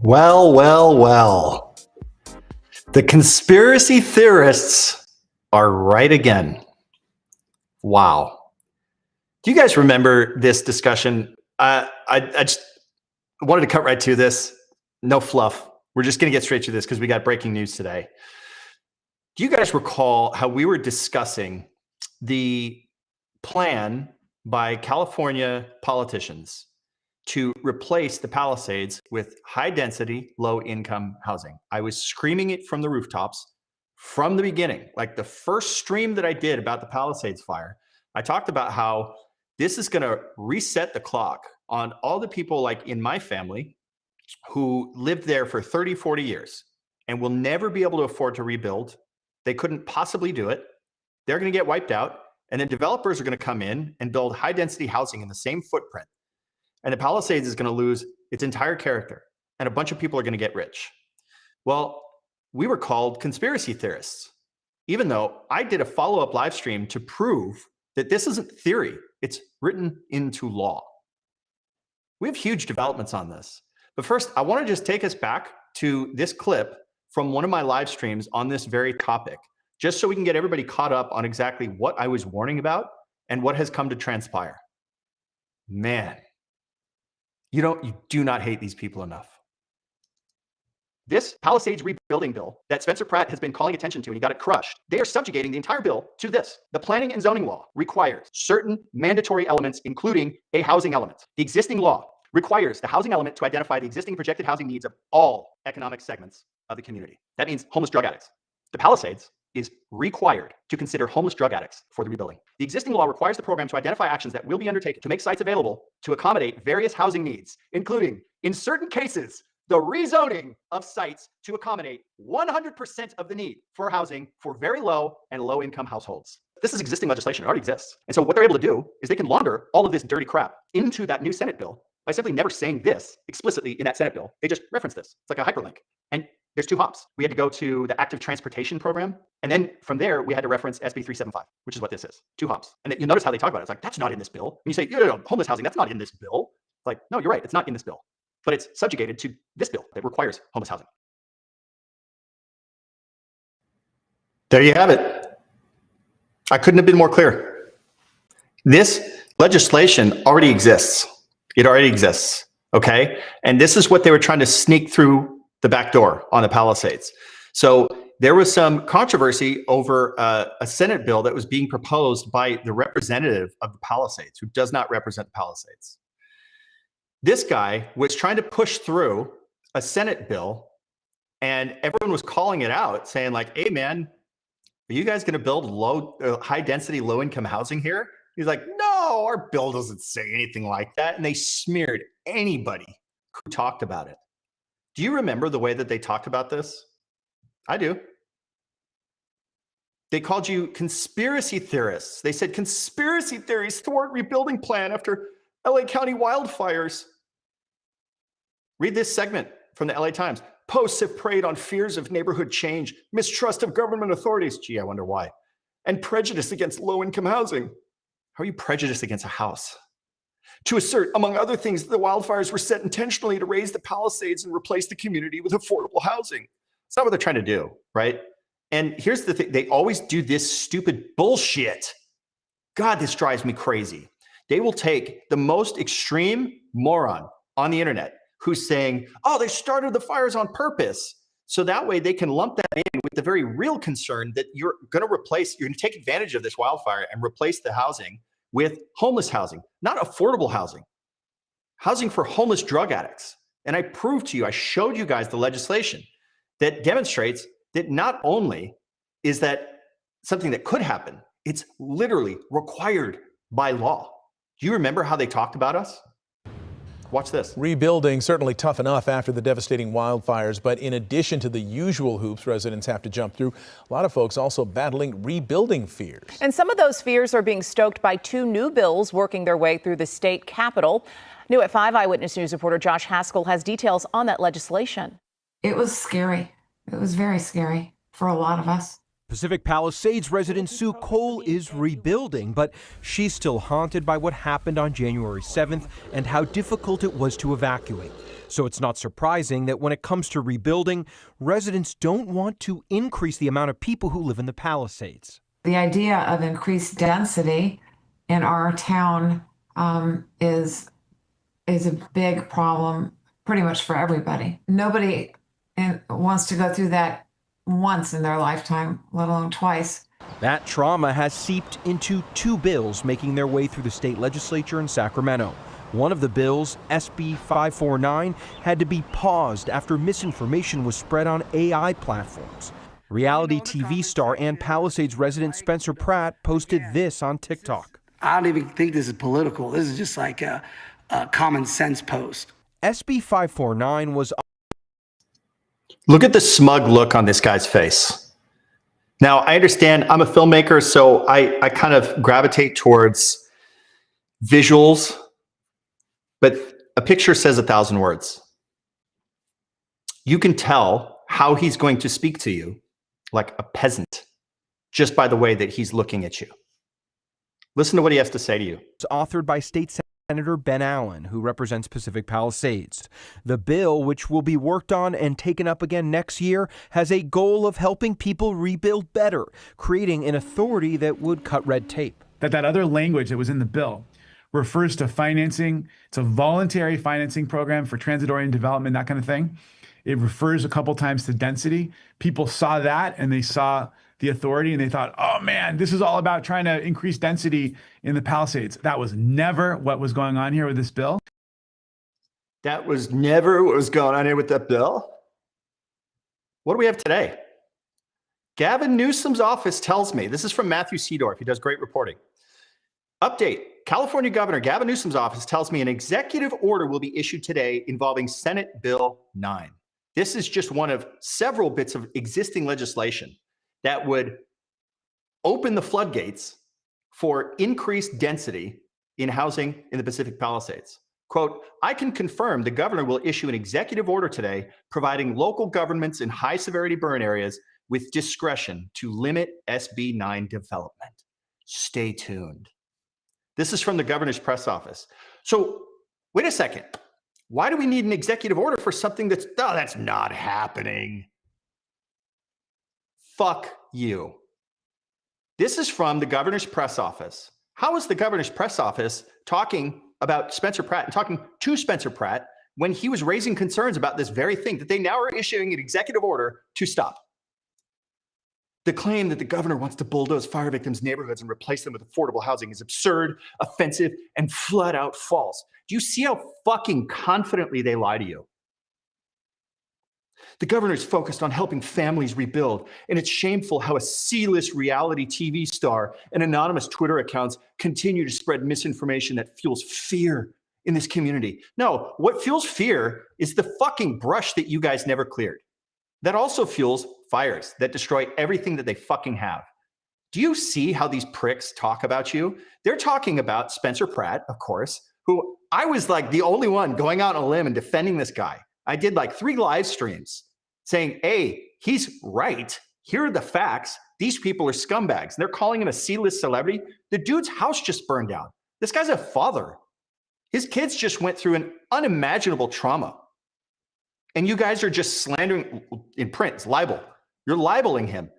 Well, well, well. The conspiracy theorists are right again. Wow. Do you guys remember this discussion? I just wanted to cut right to this. No fluff. We're just going to get straight to this because we got breaking news today. Do you guys recall how we were discussing the plan by California politicians to replace the Palisades with high density, low income housing? I was screaming it from the rooftops from the beginning. Like the first stream that I did about the Palisades fire, I talked about how this is going to reset the clock on all the people like in my family who lived there for 30, 40 years and will never be able to afford to rebuild. They couldn't possibly do it. They're going to get wiped out. And then developers are going to come in and build high density housing in the same footprint. And the Palisades is going to lose its entire character. And a bunch of people are going to get rich. Well, we were called conspiracy theorists, even though I did a follow-up live stream to prove that this isn't theory. It's written into law. We have huge developments on this. But first, I want to just take us back to this clip from one of my live streams on this very topic, just so we can get everybody caught up on exactly what I was warning about and what has come to transpire. Man, you do not hate these people enough. This Palisades rebuilding bill that Spencer Pratt has been calling attention to, and he got it crushed, they are subjugating the entire bill to this. The planning and zoning law requires certain mandatory elements, including a housing element. The existing law requires the housing element to identify the existing projected housing needs of all economic segments of the community. That means homeless drug addicts. The Palisades is required to consider homeless drug addicts for the rebuilding. The existing law requires the program to identify actions that will be undertaken to make sites available to accommodate various housing needs, including, in certain cases, the rezoning of sites to accommodate 100% of the need for housing for very low and low income households. This is existing legislation. It already exists. And so what they're able to do is they can launder all of this dirty crap into that new Senate bill by simply never saying this explicitly in that Senate bill. They just reference this. It's like a hyperlink. And there's two hops. We had to go to the active transportation program. And then from there, we had to reference SB 375, which is what this is. Two hops. And you'll notice how they talk about it. It's like, that's not in this bill. And you say, no, homeless housing, that's not in this bill. It's like, no, you're right. It's not in this bill. But it's subjugated to this bill that requires homeless housing. There you have it. I couldn't have been more clear. This legislation already exists. It already exists, okay? And this is what they were trying to sneak through the back door on the Palisades. So there was some controversy over a Senate bill that was being proposed by the representative of the Palisades, who does not represent the Palisades. This guy was trying to push through a Senate bill, and everyone was calling it out, saying like, hey man, are you guys gonna build high density, low income housing here? He's like, no, our bill doesn't say anything like that. And they smeared anybody who talked about it. Do you remember the way that they talked about this? I do. They called you conspiracy theorists. They said conspiracy theories thwart rebuilding plan after LA County wildfires. Read this segment from the LA Times. Posts have preyed on fears of neighborhood change, mistrust of government authorities. Gee, I wonder why. And prejudice against low-income housing. How are you prejudiced against a house? To assert, among other things, that the wildfires were set intentionally to raise the Palisades and replace the community with affordable housing. It's not what they're trying to do, right? And here's the thing. They always do this stupid bullshit. God, this drives me crazy. They will take the most extreme moron on the internet who's saying, oh, they started the fires on purpose. So that way they can lump that in with the very real concern that you're going to take advantage of this wildfire and replace the housing with homeless housing, not affordable housing, housing for homeless drug addicts. And I showed you guys the legislation that demonstrates that not only is that something that could happen, it's literally required by law. Do you remember how they talked about us? Watch this. Rebuilding certainly tough enough after the devastating wildfires, but in addition to the usual hoops residents have to jump through, a lot of folks also battling rebuilding fears. And some of those fears are being stoked by two new bills working their way through the state capitol. New at 5 Eyewitness News reporter Josh Haskell has details on that legislation. It was scary. It was very scary for a lot of us. Pacific Palisades resident Sue Cole is rebuilding, but she's still haunted by what happened on January 7th and how difficult it was to evacuate. So it's not surprising that when it comes to rebuilding, residents don't want to increase the amount of people who live in the Palisades. The idea of increased density in our town is a big problem pretty much for everybody. Nobody wants to go through that once in their lifetime, let alone twice. That trauma has seeped into two bills making their way through the state legislature in Sacramento. One of the bills, SB 549, had to be paused after misinformation was spread on AI platforms. Reality TV star and Palisades resident Spencer Pratt posted this on TikTok. I don't even think this is political. This is just like a common sense post. SB 549 was... Look at the smug look on this guy's face. Now, I understand I'm a filmmaker, so I kind of gravitate towards visuals, but a picture says 1,000 words. You can tell how he's going to speak to you like a peasant just by the way that he's looking at you. Listen to what he has to say to you. It's authored by State Senator Ben Allen, who represents Pacific Palisades. The bill, which will be worked on and taken up again next year, has a goal of helping people rebuild better, creating an authority that would cut red tape. That other language that was in the bill refers to financing. It's a voluntary financing program for transit-oriented development, that kind of thing. It refers a couple times to density. People saw that and they saw the authority and they thought, oh man, this is all about trying to increase density in the Palisades. That was never what was going on here with this bill. That was never what was going on here with that bill. What do we have today? Gavin Newsom's office tells me, this is from Matthew Seedorf, he does great reporting. Update, California Governor Gavin Newsom's office tells me an executive order will be issued today involving Senate Bill 9. This is just one of several bits of existing legislation that would open the floodgates for increased density in housing in the Pacific Palisades. Quote, I can confirm the governor will issue an executive order today providing local governments in high severity burn areas with discretion to limit SB 9 development. Stay tuned. This is from the governor's press office. So wait a second. Why do we need an executive order for something that's not happening? Fuck you. This is from the governor's press office. How is the governor's press office talking about Spencer Pratt and talking to Spencer Pratt when he was raising concerns about this very thing that they now are issuing an executive order to stop? The claim that the governor wants to bulldoze fire victims' neighborhoods and replace them with affordable housing is absurd, offensive, and flat out false. Do you see how fucking confidently they lie to you? The governor is focused on helping families rebuild, and it's shameful how a C-list reality TV star and anonymous Twitter accounts continue to spread misinformation that fuels fear in this community. No, what fuels fear is the fucking brush that you guys never cleared. That also fuels fires that destroy everything that they fucking have. Do you see how these pricks talk about you? They're talking about Spencer Pratt, of course, who I was like the only one going out on a limb and defending this guy. I did like 3 live streams saying, hey, he's right. Here are the facts. These people are scumbags. They're calling him a C-list celebrity. The dude's house just burned down. This guy's a father. His kids just went through an unimaginable trauma. And you guys are just slandering in print. It's libel. You're libeling him.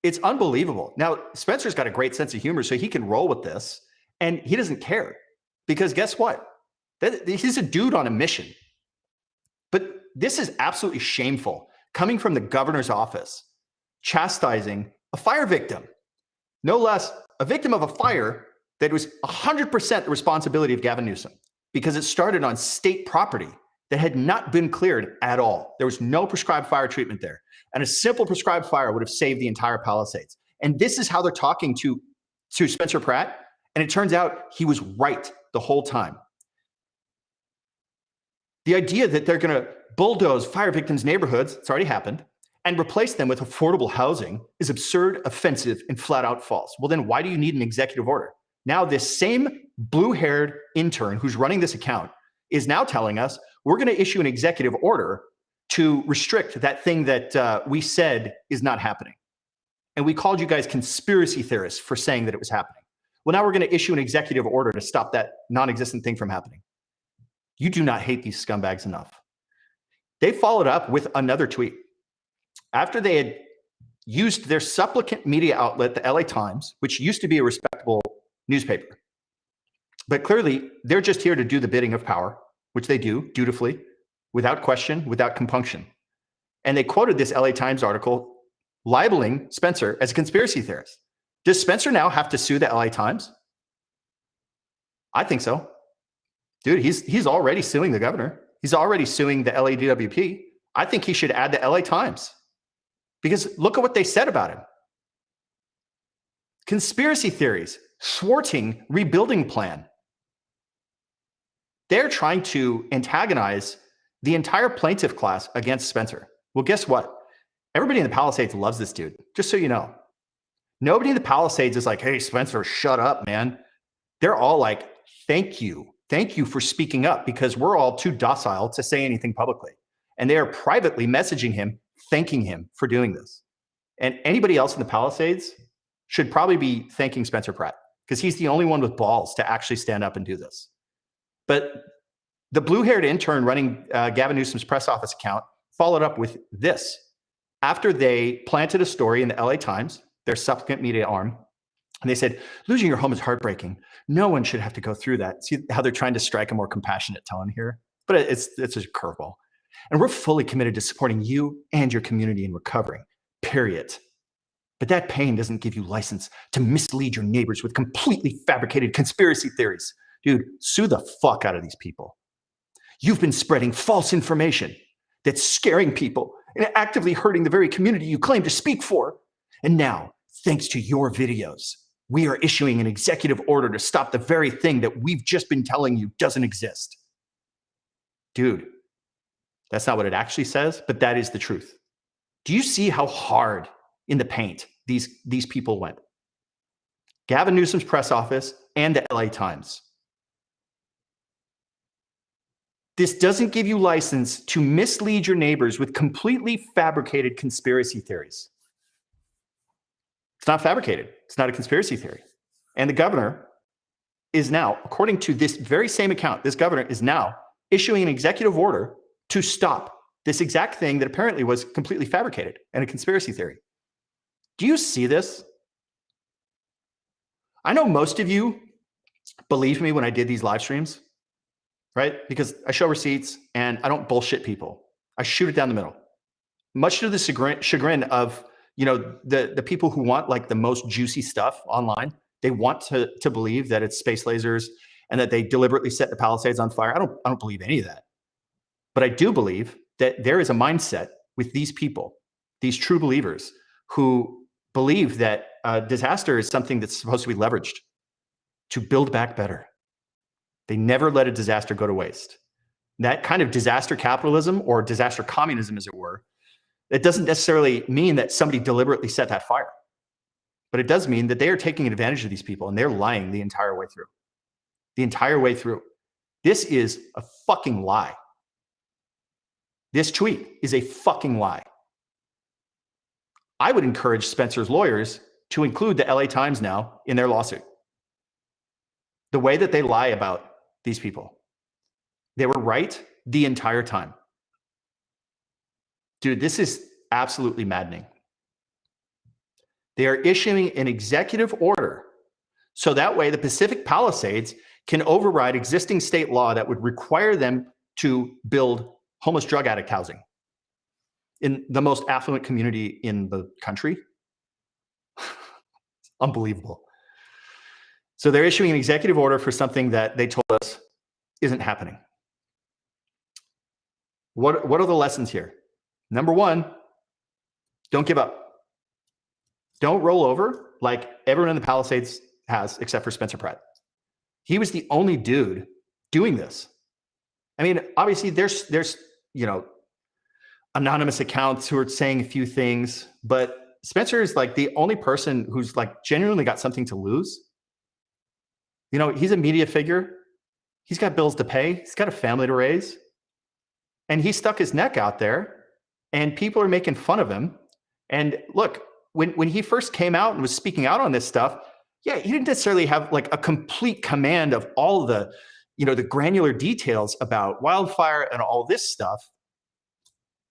It's unbelievable. Now, Spencer's got a great sense of humor, so he can roll with this. And he doesn't care. Because guess what? He's a dude on a mission. But this is absolutely shameful coming from the governor's office, chastising a fire victim, no less a victim of a fire that was 100% the responsibility of Gavin Newsom because it started on state property that had not been cleared at all. There was no prescribed fire treatment there. And a simple prescribed fire would have saved the entire Palisades. And this is how they're talking to Spencer Pratt. And it turns out he was right the whole time. The idea that they're going to bulldoze fire victims' neighborhoods, it's already happened, and replace them with affordable housing is absurd, offensive, and flat out false. Well, then why do you need an executive order? Now, this same blue-haired intern who's running this account is now telling us we're going to issue an executive order to restrict that thing that we said is not happening. And we called you guys conspiracy theorists for saying that it was happening. Well, now we're going to issue an executive order to stop that non-existent thing from happening. You do not hate these scumbags enough. They followed up with another tweet. After they had used their supplicant media outlet, the LA Times, which used to be a respectable newspaper, but clearly they're just here to do the bidding of power, which they do dutifully, without question, without compunction. And they quoted this LA Times article libeling Spencer as a conspiracy theorist. Does Spencer now have to sue the LA Times? I think so. Dude, he's already suing the governor. He's already suing the LADWP. I think he should add the LA Times because look at what they said about him. Conspiracy theories, thwarting rebuilding plan. They're trying to antagonize the entire plaintiff class against Spencer. Well, guess what? Everybody in the Palisades loves this dude, just so you know. Nobody in the Palisades is like, hey, Spencer, shut up, man. They're all like, thank you. Thank you for speaking up because we're all too docile to say anything publicly. And they are privately messaging him, thanking him for doing this. And anybody else in the Palisades should probably be thanking Spencer Pratt because he's the only one with balls to actually stand up and do this. But the blue-haired intern running Gavin Newsom's press office account followed up with this. After they planted a story in the LA Times, their supplicant media arm, and they said, losing your home is heartbreaking. No one should have to go through that. See how they're trying to strike a more compassionate tone here? But it's a curveball. And we're fully committed to supporting you and your community in recovering, period. But that pain doesn't give you license to mislead your neighbors with completely fabricated conspiracy theories. Dude, sue the fuck out of these people. You've been spreading false information that's scaring people and actively hurting the very community you claim to speak for. And now, thanks to your videos, we are issuing an executive order to stop the very thing that we've just been telling you doesn't exist. Dude, that's not what it actually says, but that is the truth. Do you see how hard in the paint these people went? Gavin Newsom's press office and the LA Times. This doesn't give you license to mislead your neighbors with completely fabricated conspiracy theories. It's not fabricated. It's not a conspiracy theory. And the governor is now, according to this very same account, this governor is now issuing an executive order to stop this exact thing that apparently was completely fabricated and a conspiracy theory. Do you see this? I know most of you believed me when I did these live streams, right? Because I show receipts and I don't bullshit people. I shoot it down the middle. Much to the chagrin of the people who want like the most juicy stuff online. They want to believe that it's space lasers and that they deliberately set the Palisades on fire. I don't believe any of that. But I do believe that there is a mindset with these people, these true believers who believe that disaster is something that's supposed to be leveraged to build back better. They never let a disaster go to waste. That kind of disaster capitalism or disaster communism, as it were, it doesn't necessarily mean that somebody deliberately set that fire, but it does mean that they are taking advantage of these people and they're lying the entire way through. The entire way through. This is a fucking lie. This tweet is a fucking lie. I would encourage Spencer's lawyers to include the LA Times now in their lawsuit. The way that they lie about these people. They were right the entire time. Dude, this is absolutely maddening. They are issuing an executive order so that way the Pacific Palisades can override existing state law that would require them to build homeless drug addict housing. in the most affluent community in the country. Unbelievable. So they're issuing an executive order for something that they told us isn't happening. What are the lessons here? Number one, don't give up. Don't roll over like everyone in the Palisades has, except for Spencer Pratt. He was the only dude doing this. I mean, obviously there's anonymous accounts who are saying a few things, but Spencer is like the only person who's like genuinely got something to lose. He's a media figure. He's got bills to pay. He's got a family to raise. And he stuck his neck out there and people are making fun of him. And look, when he first came out and was speaking out on this stuff, yeah, he didn't necessarily have like a complete command of all the, the granular details about wildfire and all this stuff,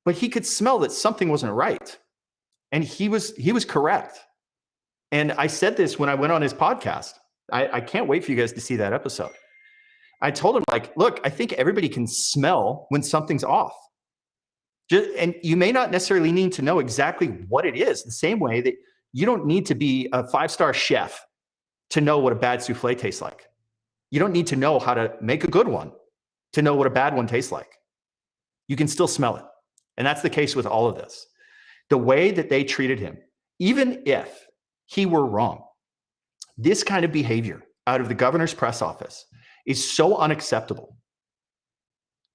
but he could smell that something wasn't right. And he was correct. And I said this when I went on his podcast. I can't wait for you guys to see that episode. I told him, like, look, I think everybody can smell when something's off. And you may not necessarily need to know exactly what it is, the same way that you don't need to be a 5-star chef to know what a bad souffle tastes like. You don't need to know how to make a good one to know what a bad one tastes like. You can still smell it. And that's the case with all of this. The way that they treated him, even if he were wrong, this kind of behavior out of the governor's press office is so unacceptable.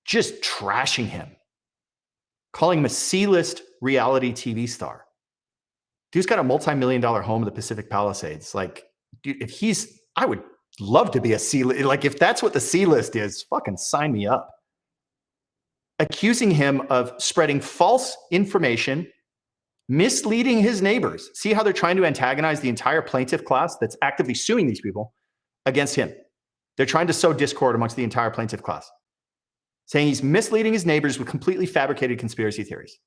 Just trashing him, calling him a C-list reality TV star. Dude's got a multi-million-dollar home in the Pacific Palisades. Like, dude, I would love to be a C-list. Like, if that's what the C-list is, fucking sign me up. Accusing him of spreading false information, misleading his neighbors. See how they're trying to antagonize the entire plaintiff class that's actively suing these people against him. They're trying to sow discord amongst the entire plaintiff class, saying he's misleading his neighbors with completely fabricated conspiracy theories.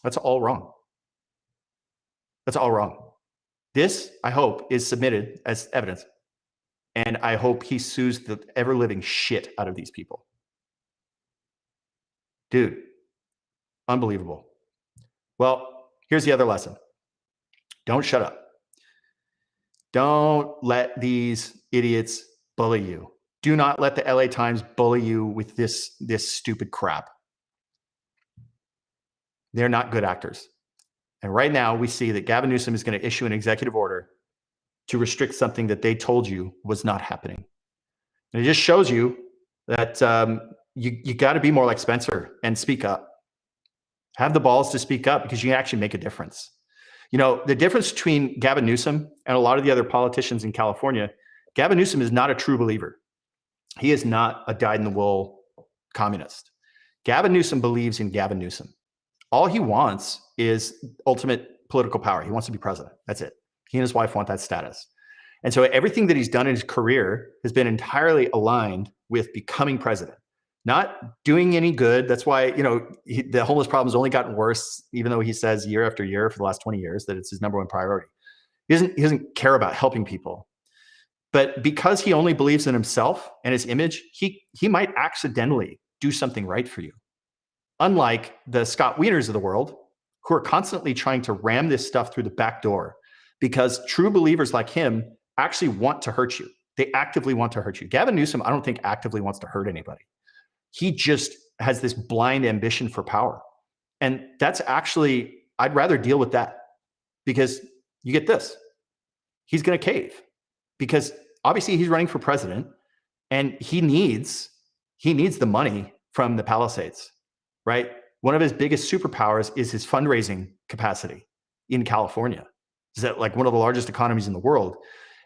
That's all wrong. That's all wrong. This, I hope, is submitted as evidence. And I hope he sues the ever-living shit out of these people. Dude, unbelievable. Well, here's the other lesson. Don't shut up. Don't let these idiots bully you. Do not let the LA Times bully you with this stupid crap. They're not good actors. And right now we see that Gavin Newsom is going to issue an executive order to restrict something that they told you was not happening. And it just shows you that you got to be more like Spencer and speak up. Have the balls to speak up because you can actually make a difference. The difference between Gavin Newsom and a lot of the other politicians in California, Gavin Newsom is not a true believer. He is not a dyed-in-the-wool communist. Gavin Newsom believes in Gavin Newsom. All he wants is ultimate political power. He wants to be president. That's it. He and his wife want that status. And so everything that he's done in his career has been entirely aligned with becoming president, not doing any good. That's why, the homeless problem has only gotten worse, even though he says year after year for the last 20 years that it's his number one priority. He doesn't care about helping people. But because he only believes in himself and his image, he might accidentally do something right for you. Unlike the Scott Wieners of the world, who are constantly trying to ram this stuff through the back door, because true believers like him actually want to hurt you. They actively want to hurt you. Gavin Newsom, I don't think actively wants to hurt anybody. He just has this blind ambition for power. And that's actually, I'd rather deal with that, because you get this. He's going to cave because obviously he's running for president and he needs the money from the Palisades, right? One of his biggest superpowers is his fundraising capacity in California. Is that like one of the largest economies in the world?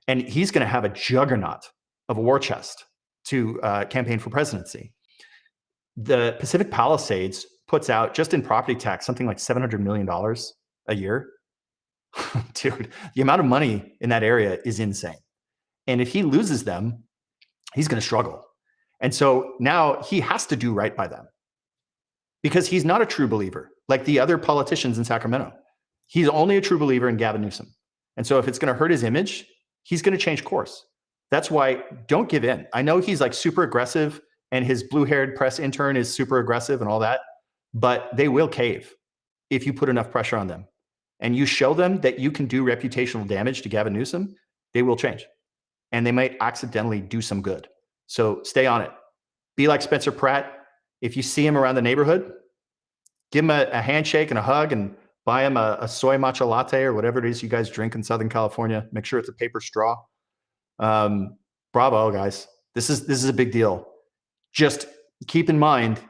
And he's going to have a juggernaut of a war chest to campaign for presidency. The Pacific Palisades puts out, just in property tax, something like $700 million a year. Dude, the amount of money in that area is insane. And if he loses them, he's going to struggle. And so now he has to do right by them, because he's not a true believer like the other politicians in Sacramento. He's only a true believer in Gavin Newsom. And so if it's going to hurt his image, he's going to change course. That's why don't give in. I know he's like super aggressive and his blue-haired press intern is super aggressive and all that, but they will cave. if you put enough pressure on them and you show them that you can do reputational damage to Gavin Newsom, they will change. And they might accidentally do some good. So stay on it. Be like Spencer Pratt. If you see him around the neighborhood, give him a handshake and a hug and buy him a soy matcha latte or whatever it is you guys drink in Southern California. Make sure it's a paper straw. Bravo, guys. This is a big deal. Just keep in mind,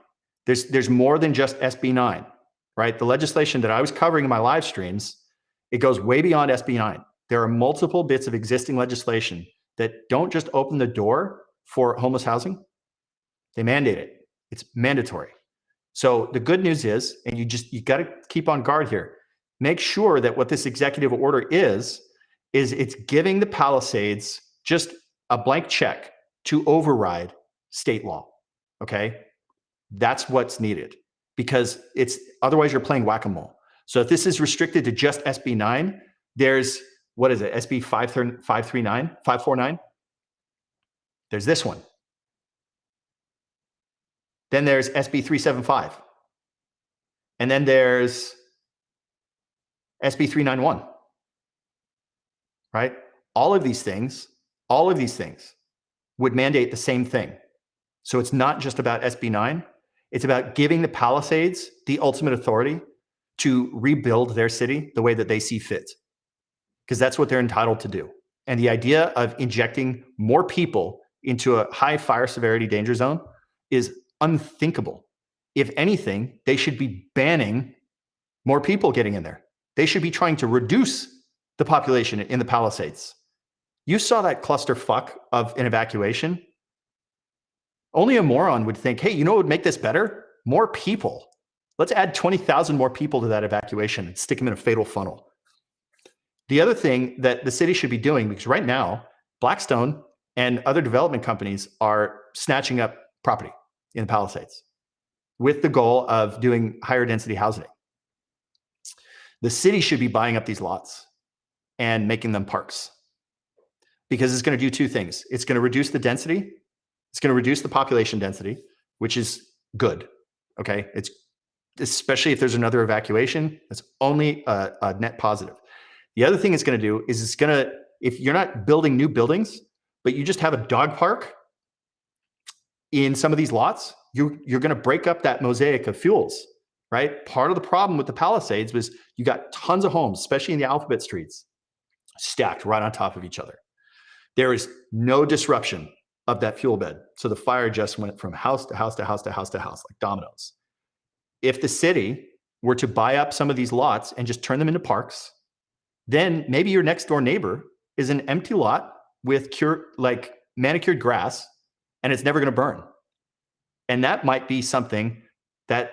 there's more than just SB 9, right? The legislation that I was covering in my live streams, it goes way beyond SB 9. There are multiple bits of existing legislation that don't just open the door for homeless housing. They mandate it. It's mandatory. So the good news is, and you got to keep on guard here, make sure that what this executive order is it's giving the Palisades just a blank check to override state law. Okay? That's what's needed, because otherwise you're playing whack-a-mole. So if this is restricted to just SB 9, there's, what is it? SB 549? There's this one. Then there's SB 375. And then there's SB 391. Right? All of these things would mandate the same thing. So it's not just about SB 9. It's about giving the Palisades the ultimate authority to rebuild their city the way that they see fit, because that's what they're entitled to do. And the idea of injecting more people into a high fire severity danger zone is unthinkable. If anything, they should be banning more people getting in there. They should be trying to reduce the population in the Palisades. You saw that clusterfuck of an evacuation. Only a moron would think, hey, you know what would make this better? More people. Let's add 20,000 more people to that evacuation and stick them in a fatal funnel. The other thing that the city should be doing, because right now, Blackstone and other development companies are snatching up property in the Palisades with the goal of doing higher density housing. The city should be buying up these lots and making them parks, because it's going to do two things. It's going to reduce the density. It's going to reduce the population density, which is good. Okay. It's especially if there's another evacuation, it's only a net positive. The other thing it's going to do is it's going to, if you're not building new buildings, but you just have a dog park in some of these lots, you're going to break up that mosaic of fuels, right? Part of the problem with the Palisades was you got tons of homes, especially in the alphabet streets, stacked right on top of each other. There is no disruption of that fuel bed. So the fire just went from house to house to house to house to house, like dominoes. If the city were to buy up some of these lots and just turn them into parks, then maybe your next door neighbor is an empty lot with manicured grass, and it's never going to burn. And that might be something that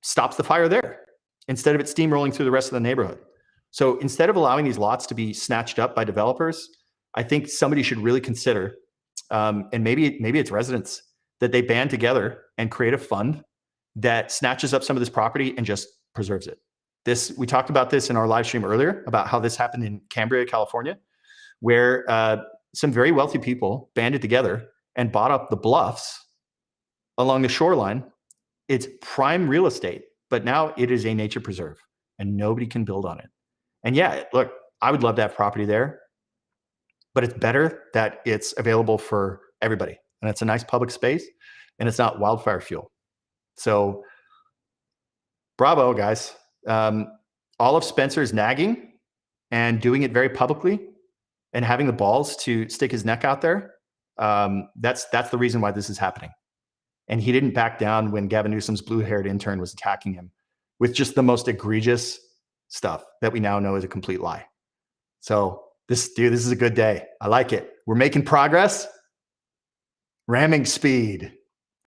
stops the fire there instead of it steamrolling through the rest of the neighborhood. So instead of allowing these lots to be snatched up by developers, I think somebody should really consider, and maybe it's residents, that they band together and create a fund that snatches up some of this property and just preserves it. We talked about this in our live stream earlier about how this happened in Cambria, California, where some very wealthy people banded together and bought up the bluffs along the shoreline. It's prime real estate, but now it is a nature preserve and nobody can build on it. And yeah, look, I would love to have property there, but it's better that it's available for everybody. And it's a nice public space and it's not wildfire fuel. So bravo, guys. All of Spencer's nagging and doing it very publicly and having the balls to stick his neck out there. That's the reason why this is happening. And he didn't back down when Gavin Newsom's blue-haired intern was attacking him with just the most egregious stuff that we now know is a complete lie. So this is a good day. I like it. We're making progress. Ramming speed.